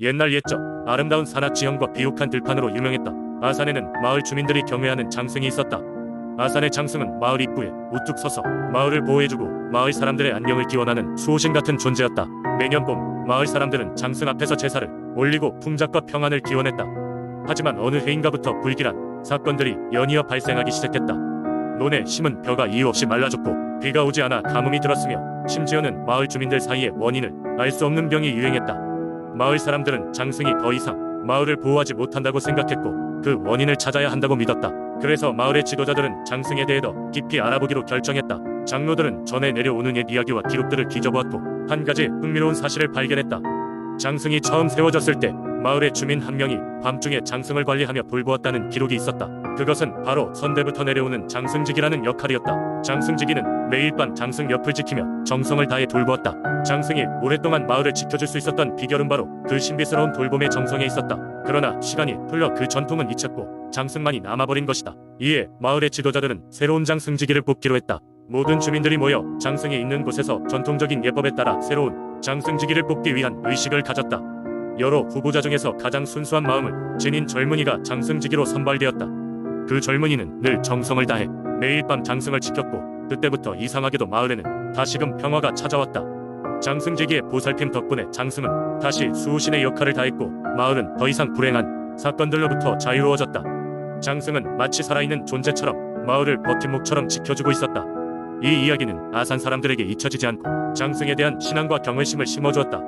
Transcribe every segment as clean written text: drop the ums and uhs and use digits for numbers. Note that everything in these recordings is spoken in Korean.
옛날 옛적 아름다운 산악 지형과 비옥한 들판으로 유명했다. 아산에는 마을 주민들이 경외하는 장승이 있었다. 아산의 장승은 마을 입구에 우뚝 서서 마을을 보호해주고 마을 사람들의 안녕을 기원하는 수호신 같은 존재였다. 매년 봄 마을 사람들은 장승 앞에서 제사를 올리고 풍작과 평안을 기원했다. 하지만 어느 해인가부터 불길한 사건들이 연이어 발생하기 시작했다. 논의 심은 벼가 이유 없이 말라졌고 비가 오지 않아 가뭄이 들었으며 심지어는 마을 주민들 사이에 원인을 알 수 없는 병이 유행했다. 마을 사람들은 장승이 더 이상 마을을 보호하지 못한다고 생각했고 그 원인을 찾아야 한다고 믿었다. 그래서 마을의 지도자들은 장승에 대해 더 깊이 알아보기로 결정했다. 장로들은 전해 내려오는 옛 이야기와 기록들을 뒤져보았고 한 가지 흥미로운 사실을 발견했다. 장승이 처음 세워졌을 때 마을의 주민 한 명이 밤중에 장승을 관리하며 돌보았다는 기록이 있었다. 그것은 바로 선대부터 내려오는 장승직이라는 역할이었다. 장승직이는 매일 밤 장승 옆을 지키며 정성을 다해 돌보았다. 장승이 오랫동안 마을을 지켜줄 수 있었던 비결은 바로 그 신비스러운 돌봄의 정성에 있었다. 그러나 시간이 흘러 그 전통은 잊혔고 장승만이 남아버린 것이다. 이에 마을의 지도자들은 새로운 장승직이를 뽑기로 했다. 모든 주민들이 모여 장승이 있는 곳에서 전통적인 예법에 따라 새로운 장승직이를 뽑기 위한 의식을 가졌다. 여러 후보자 중에서 가장 순수한 마음을 지닌 젊은이가 장승직이로 선발되었다. 그 젊은이는 늘 정성을 다해 매일 밤 장승을 지켰고 그때부터 이상하게도 마을에는 다시금 평화가 찾아왔다. 장승직이의 보살핌 덕분에 장승은 다시 수호신의 역할을 다했고 마을은 더 이상 불행한 사건들로부터 자유로워졌다. 장승은 마치 살아있는 존재처럼 마을을 버팀목처럼 지켜주고 있었다. 이 이야기는 아산 사람들에게 잊혀지지 않고 장승에 대한 신앙과 경외심을 심어주었다.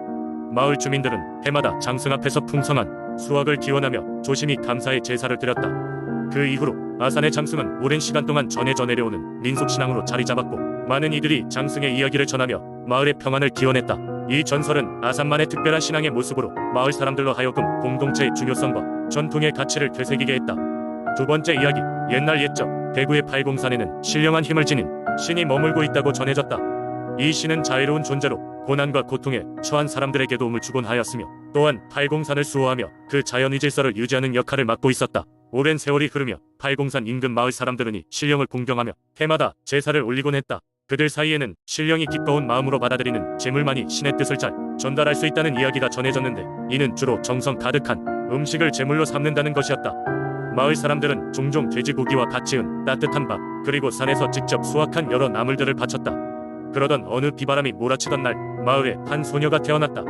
마을 주민들은 해마다 장승 앞에서 풍성한 수확을 기원하며 조심히 감사의 제사를 드렸다. 그 이후로 아산의 장승은 오랜 시간 동안 전해져 내려오는 민속신앙으로 자리 잡았고 많은 이들이 장승의 이야기를 전하며 마을의 평안을 기원했다. 이 전설은 아산만의 특별한 신앙의 모습으로 마을 사람들로 하여금 공동체의 중요성과 전통의 가치를 되새기게 했다. 두 번째 이야기, 옛날 옛적 대구의 팔공산에는 신령한 힘을 지닌 신이 머물고 있다고 전해졌다. 이 신은 자애로운 존재로 고난과 고통에 처한 사람들에게 도움을 주곤 하였으며 또한 팔공산을 수호하며 그 자연의 질서를 유지하는 역할을 맡고 있었다. 오랜 세월이 흐르며 팔공산 인근 마을 사람들은 이 신령을 공경하며 해마다 제사를 올리곤 했다. 그들 사이에는 신령이 기뻐온 마음으로 받아들이는 제물만이 신의 뜻을 잘 전달할 수 있다는 이야기가 전해졌는데 이는 주로 정성 가득한 음식을 제물로 삼는다는 것이었다. 마을 사람들은 종종 돼지고기와 갓 지은 따뜻한 밥 그리고 산에서 직접 수확한 여러 나물들을 바쳤다. 그러던 어느 비바람이 몰아치던 날 마을에 한 소녀가 태어났다.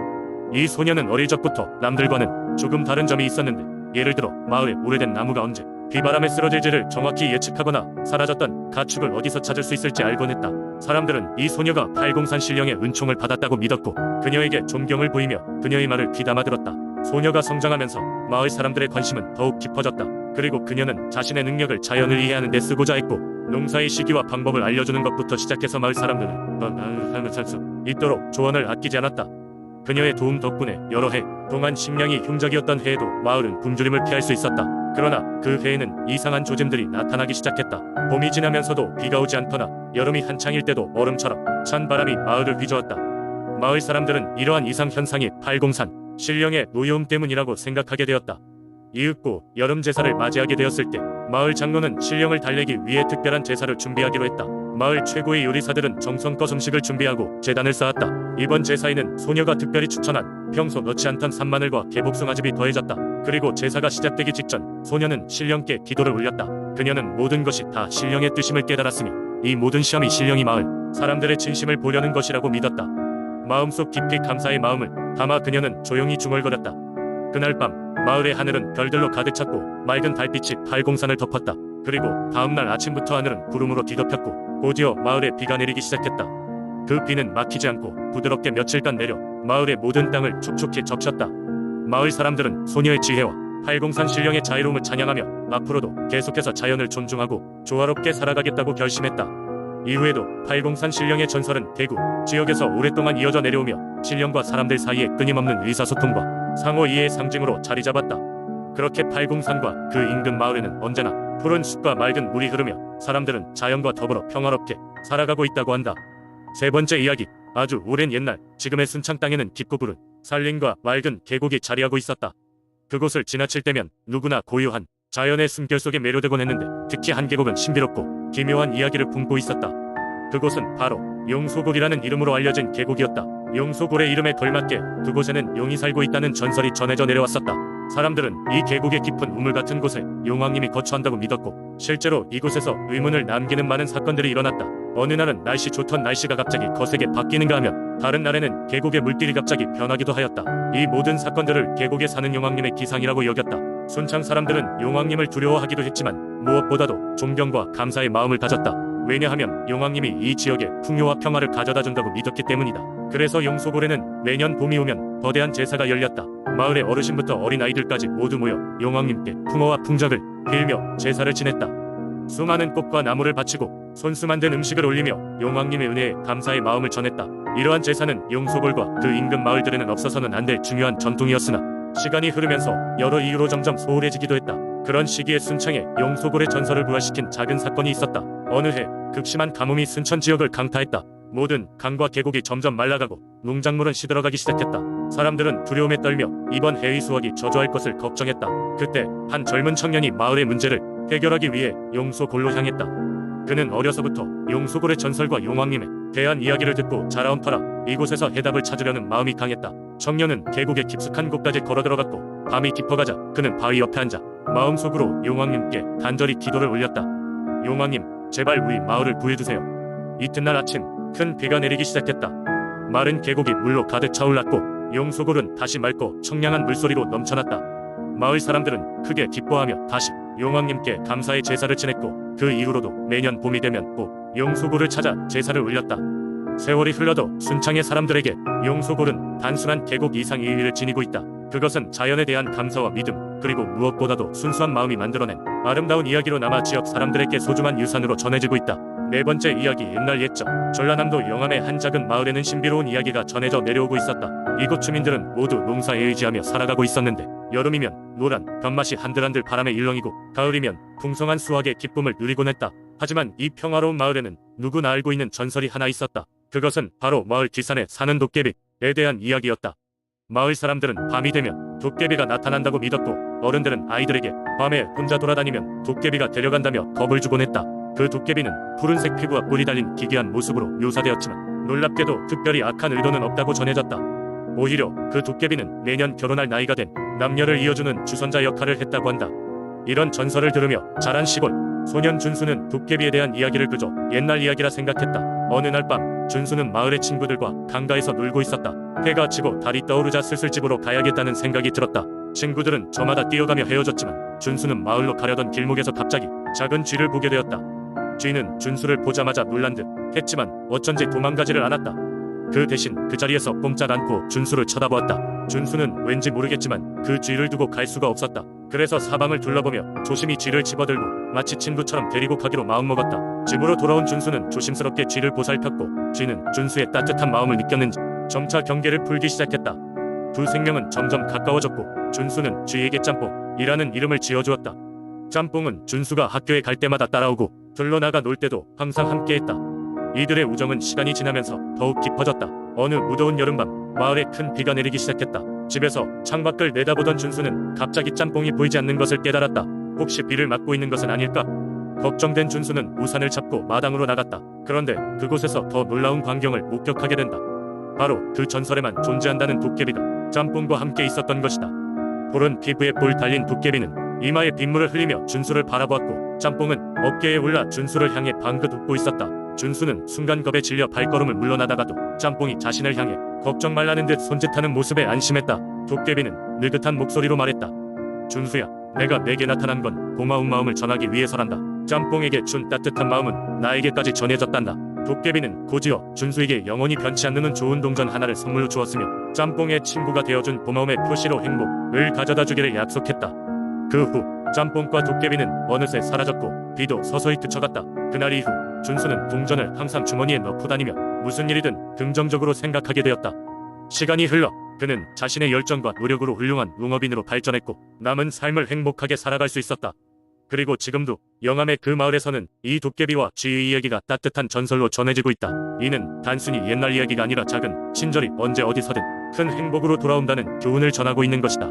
이 소녀는 어릴 적부터 남들과는 조금 다른 점이 있었는데 예를 들어 마을의 오래된 나무가 언제 비바람에 쓰러질지를 정확히 예측하거나 사라졌던 가축을 어디서 찾을 수 있을지 알곤 했다. 사람들은 이 소녀가 팔공산 신령의 은총을 받았다고 믿었고 그녀에게 존경을 보이며 그녀의 말을 귀담아 들었다. 소녀가 성장하면서 마을 사람들의 관심은 더욱 깊어졌다. 그리고 그녀는 자신의 능력을 자연을 이해하는 데 쓰고자 했고 농사의 시기와 방법을 알려주는 것부터 시작해서 마을 사람들은 삶을 살 수 있도록 조언을 아끼지 않았다. 그녀의 도움 덕분에 여러 해 동안 식량이 흉작이었던 해에도 마을은 굶주림을 피할 수 있었다. 그러나 그 해에는 이상한 조짐들이 나타나기 시작했다. 봄이 지나면서도 비가 오지 않거나 여름이 한창일 때도 얼음처럼 찬 바람이 마을을 휘저었다. 마을 사람들은 이러한 이상 현상이 팔공산 신령의 노여움 때문이라고 생각하게 되었다. 이윽고 여름 제사를 맞이하게 되었을 때 마을 장로는 신령을 달래기 위해 특별한 제사를 준비하기로 했다. 마을 최고의 요리사들은 정성껏 음식을 준비하고 제단을 쌓았다. 이번 제사에는 소녀가 특별히 추천한 평소 넣지 않던 산마늘과 개복숭아즙이 더해졌다. 그리고 제사가 시작되기 직전 소녀는 신령께 기도를 올렸다. 그녀는 모든 것이 다 신령의 뜻임을 깨달았으며 이 모든 시험이 신령이 마을 사람들의 진심을 보려는 것이라고 믿었다. 마음속 깊이 감사의 마음을 담아 그녀는 조용히 중얼거렸다. 그날 밤 마을의 하늘은 별들로 가득 찼고 맑은 달빛이 팔공산을 덮었다. 그리고 다음날 아침부터 하늘은 구름으로 뒤덮였고 곧이어 마을에 비가 내리기 시작했다. 그 비는 막히지 않고 부드럽게 며칠간 내려 마을의 모든 땅을 촉촉히 적셨다. 마을 사람들은 소녀의 지혜와 팔공산 신령의 자유로움을 찬양하며 앞으로도 계속해서 자연을 존중하고 조화롭게 살아가겠다고 결심했다. 이후에도 팔공산 신령의 전설은 대구 지역에서 오랫동안 이어져 내려오며 신령과 사람들 사이에 끊임없는 의사소통과 상호 이해의 상징으로 자리 잡았다. 그렇게 팔공산과 그 인근 마을에는 언제나 푸른 숲과 맑은 물이 흐르며 사람들은 자연과 더불어 평화롭게 살아가고 있다고 한다. 세 번째 이야기, 아주 오랜 옛날 지금의 순창 땅에는 깊고 푸른 산림과 맑은 계곡이 자리하고 있었다. 그곳을 지나칠 때면 누구나 고유한 자연의 숨결 속에 매료되곤 했는데 특히 한 계곡은 신비롭고 기묘한 이야기를 품고 있었다. 그곳은 바로 용소곡이라는 이름으로 알려진 계곡이었다. 용소굴의 이름에 걸맞게 그곳에는 용이 살고 있다는 전설이 전해져 내려왔었다. 사람들은 이 계곡의 깊은 우물 같은 곳에 용왕님이 거처한다고 믿었고 실제로 이곳에서 의문을 남기는 많은 사건들이 일어났다. 어느 날은 날씨 좋던 날씨가 갑자기 거세게 바뀌는가 하면 다른 날에는 계곡의 물길이 갑자기 변하기도 하였다. 이 모든 사건들을 계곡에 사는 용왕님의 기상이라고 여겼다. 순창 사람들은 용왕님을 두려워하기도 했지만 무엇보다도 존경과 감사의 마음을 가졌다. 왜냐하면 용왕님이 이 지역에 풍요와 평화를 가져다 준다고 믿었기 때문이다. 그래서 용소굴에는 매년 봄이 오면 거대한 제사가 열렸다. 마을의 어르신부터 어린아이들까지 모두 모여 용왕님께 풍어와 풍작을 빌며 제사를 지냈다. 수많은 꽃과 나무를 바치고 손수 만든 음식을 올리며 용왕님의 은혜에 감사의 마음을 전했다. 이러한 제사는 용소굴과 그 인근 마을들에는 없어서는 안 될 중요한 전통이었으나 시간이 흐르면서 여러 이유로 점점 소홀해지기도 했다. 그런 시기에 순창에 용소굴의 전설을 부활시킨 작은 사건이 있었다. 어느 해 극심한 가뭄이 순천 지역을 강타했다. 모든 강과 계곡이 점점 말라가고 농작물은 시들어가기 시작했다. 사람들은 두려움에 떨며 이번 해의 수확이 저조할 것을 걱정했다. 그때 한 젊은 청년이 마을의 문제를 해결하기 위해 용소굴로 향했다. 그는 어려서부터 용소굴의 전설과 용왕님에 대한 이야기를 듣고 자라온 터라 이곳에서 해답을 찾으려는 마음이 강했다. 청년은 계곡의 깊숙한 곳까지 걸어들어갔고 밤이 깊어가자 그는 바위 옆에 앉아 마음속으로 용왕님께 간절히 기도를 올렸다. 용왕님, 제발 우리 마을을 구해주세요. 이튿날 아침 큰 비가 내리기 시작했다. 마른 계곡이 물로 가득 차올랐고 용소굴은 다시 맑고 청량한 물소리로 넘쳐났다. 마을 사람들은 크게 기뻐하며 다시 용왕님께 감사의 제사를 지냈고 그 이후로도 매년 봄이 되면 꼭 용소굴을 찾아 제사를 올렸다. 세월이 흘러도 순창의 사람들에게 용소굴은 단순한 계곡 이상의 의미를 지니고 있다. 그것은 자연에 대한 감사와 믿음 그리고 무엇보다도 순수한 마음이 만들어낸 아름다운 이야기로 남아 지역 사람들에게 소중한 유산으로 전해지고 있다. 네 번째 이야기. 옛날 옛적 전라남도 영암의 한 작은 마을에는 신비로운 이야기가 전해져 내려오고 있었다. 이곳 주민들은 모두 농사에 의지하며 살아가고 있었는데 여름이면 노란 벼맛이 한들한들 바람에 일렁이고 가을이면 풍성한 수확의 기쁨을 누리곤 했다. 하지만 이 평화로운 마을에는 누구나 알고 있는 전설이 하나 있었다. 그것은 바로 마을 뒷산에 사는 도깨비에 대한 이야기였다. 마을 사람들은 밤이 되면 도깨비가 나타난다고 믿었고 어른들은 아이들에게 밤에 혼자 돌아다니면 도깨비가 데려간다며 겁을 주곤 했다. 그 도깨비는 푸른색 피부와 뿔이 달린 기괴한 모습으로 묘사되었지만 놀랍게도 특별히 악한 의도는 없다고 전해졌다. 오히려 그 도깨비는 매년 결혼할 나이가 된 남녀를 이어주는 주선자 역할을 했다고 한다. 이런 전설을 들으며 자란 시골 소년 준수는 도깨비에 대한 이야기를 그저 옛날 이야기라 생각했다. 어느 날 밤 준수는 마을의 친구들과 강가에서 놀고 있었다. 해가 지고 달이 떠오르자 슬슬 집으로 가야겠다는 생각이 들었다. 친구들은 저마다 뛰어가며 헤어졌지만 준수는 마을로 가려던 길목에서 갑자기 작은 쥐를 보게 되었다. 쥐는 준수를 보자마자 놀란 듯 했지만 어쩐지 도망가지를 않았다. 그 대신 그 자리에서 꼼짝 않고 준수를 쳐다보았다. 준수는 왠지 모르겠지만 그 쥐를 두고 갈 수가 없었다. 그래서 사방을 둘러보며 조심히 쥐를 집어들고 마치 친구처럼 데리고 가기로 마음먹었다. 집으로 돌아온 준수는 조심스럽게 쥐를 보살폈고 쥐는 준수의 따뜻한 마음을 느꼈는지 점차 경계를 풀기 시작했다. 두 생명은 점점 가까워졌고 준수는 쥐에게 짬뽕이라는 이름을 지어주었다. 짬뽕은 준수가 학교에 갈 때마다 따라오고 들러나가 놀 때도 항상 함께했다. 이들의 우정은 시간이 지나면서 더욱 깊어졌다. 어느 무더운 여름밤 마을에 큰 비가 내리기 시작했다. 집에서 창밖을 내다보던 준수는 갑자기 짬뽕이 보이지 않는 것을 깨달았다. 혹시 비를 맞고 있는 것은 아닐까? 걱정된 준수는 우산을 잡고 마당으로 나갔다. 그런데 그곳에서 더 놀라운 광경을 목격하게 된다. 바로 그 전설에만 존재한다는 도깨비가 짬뽕과 함께 있었던 것이다. 푸른 피부에 뿔 달린 도깨비는 이마에 빗물을 흘리며 준수를 바라보았고 짬뽕은 어깨에 올라 준수를 향해 방긋 웃고 있었다. 준수는 순간 겁에 질려 발걸음을 물러나다가도 짬뽕이 자신을 향해 걱정 말라는 듯 손짓하는 모습에 안심했다. 도깨비는 느긋한 목소리로 말했다. 준수야, 내가 내게 나타난 건 고마운 마음을 전하기 위해서란다. 짬뽕에게 준 따뜻한 마음은 나에게까지 전해졌단다. 도깨비는 곧이어 준수에게 영원히 변치 않는 좋은 동전 하나를 선물로 주었으며 짬뽕의 친구가 되어준 고마움의 표시로 행복을 가져다 주기를 약속했다. 그 후 짬뽕과 도깨비는 어느새 사라졌고 비도 서서히 그쳐갔다. 그날 이후 준수는 동전을 항상 주머니에 넣고 다니며 무슨 일이든 긍정적으로 생각하게 되었다. 시간이 흘러 그는 자신의 열정과 노력으로 훌륭한 농업인으로 발전했고 남은 삶을 행복하게 살아갈 수 있었다. 그리고 지금도 영암의 그 마을에서는 이 도깨비와 쥐의 이야기가 따뜻한 전설로 전해지고 있다. 이는 단순히 옛날 이야기가 아니라 작은 친절이 언제 어디서든 큰 행복으로 돌아온다는 교훈을 전하고 있는 것이다.